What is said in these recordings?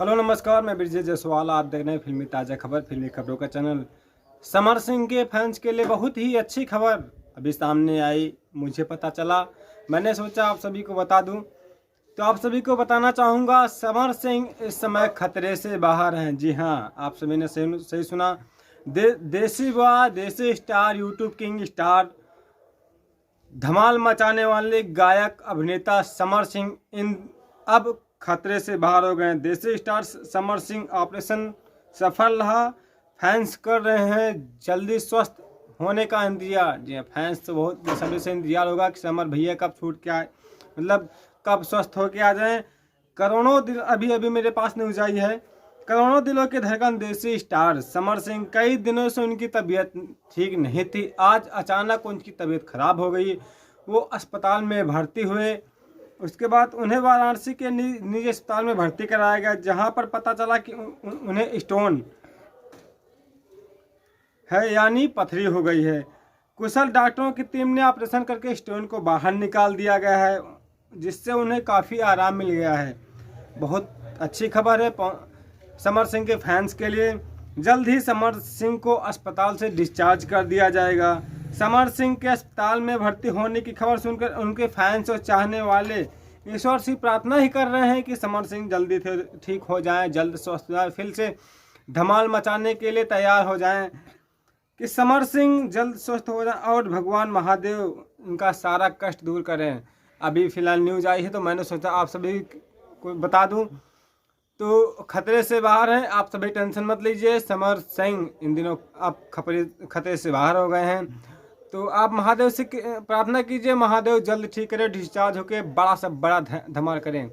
Hello नमस्कार, मैं ब्रिजेश जायसवाल। आप देख रहे हैं फिल्मी ताज़ा खबर, फिल्मी खबरों का चैनल। समर सिंह के फैंस के लिए बहुत ही अच्छी खबर अभी सामने आई, मुझे पता चला। मैंने सोचा आप सभी को बता दूं। तो आप सभी को बताना चाहूँगा, समर सिंह इस समय खतरे से बाहर हैं। जी हाँ, आप सभी ने सही सुना। देसी व देसी स्टार, यूट्यूब किंग स्टार, धमाल मचाने वाले गायक अभिनेता समर सिंह इन अब खतरे से बाहर हो गए। देसी स्टार समर सिंह ऑपरेशन सफल रहा। फैंस कर रहे हैं जल्दी स्वस्थ होने का इंतजार। जी हाँ, फैंस तो बहुत बेसब्री से इंतजार होगा कि समर भैया कब छूट के आए, मतलब कब स्वस्थ होके आ जाएं। करोड़ों दिल अभी अभी मेरे पास न्यूज आई है। करोड़ों दिलों के धड़कन देसी स्टार समर सिंह, कई दिनों से उनकी तबीयत ठीक नहीं थी। आज अचानक उनकी तबीयत खराब हो गई। वो अस्पताल में भर्ती हुए। उसके बाद उन्हें वाराणसी के निजी अस्पताल में भर्ती कराया गया, जहां पर पता चला कि उन्हें स्टोन है, यानी पथरी हो गई है। कुशल डॉक्टरों की टीम ने ऑपरेशन करके स्टोन को बाहर निकाल दिया गया है, जिससे उन्हें काफ़ी आराम मिल गया है। बहुत अच्छी खबर है समर सिंह के फैंस के लिए। जल्द ही समर सिंह को अस्पताल से डिस्चार्ज कर दिया जाएगा। समर सिंह के अस्पताल में भर्ती होने की खबर सुनकर उनके फैंस और चाहने वाले ईश्वर से प्रार्थना ही कर रहे हैं कि समर सिंह जल्दी ठीक हो जाएं, जल्द स्वस्थ हो जाएं, फिर से धमाल मचाने के लिए तैयार हो जाएं, कि समर सिंह जल्द स्वस्थ हो जाएं और भगवान महादेव उनका सारा कष्ट दूर करें। अभी फिलहाल न्यूज़ आई है तो मैंने सोचा आप सभी को बता दूं। तो खतरे से बाहर हैं, आप सभी टेंशन मत लीजिए। समर सिंह इन दिनों आप खतरे से बाहर हो गए हैं। तो आप महादेव से प्रार्थना कीजिए, महादेव जल्द ठीक करें, डिस्चार्ज होकर बड़ा से बड़ा धमाल करें।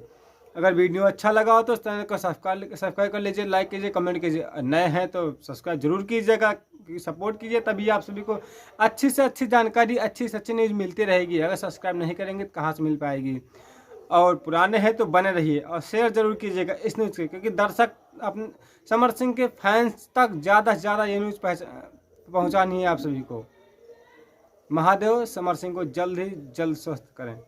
अगर वीडियो अच्छा लगा हो तो इस चैनल को सब्सक्राइब कर लीजिए, लाइक कीजिए, कमेंट कीजिए। नए हैं तो सब्सक्राइब जरूर कीजिएगा, सपोर्ट कीजिए, तभी आप सभी को अच्छी से अच्छी जानकारी, अच्छी से अच्छी न्यूज़ मिलती रहेगी। अगर सब्सक्राइब नहीं करेंगे तो कहाँ से मिल पाएगी। और पुराने हैं तो बने रहिए और शेयर जरूर कीजिएगा इस न्यूज़ के, क्योंकि दर्शक अपने समर सिंह के फैंस तक ज़्यादा से ज़्यादा ये न्यूज़ पहुँचानी है आप सभी को। महादेव समर सिंह को जल्द ही जल्द स्वस्थ करें।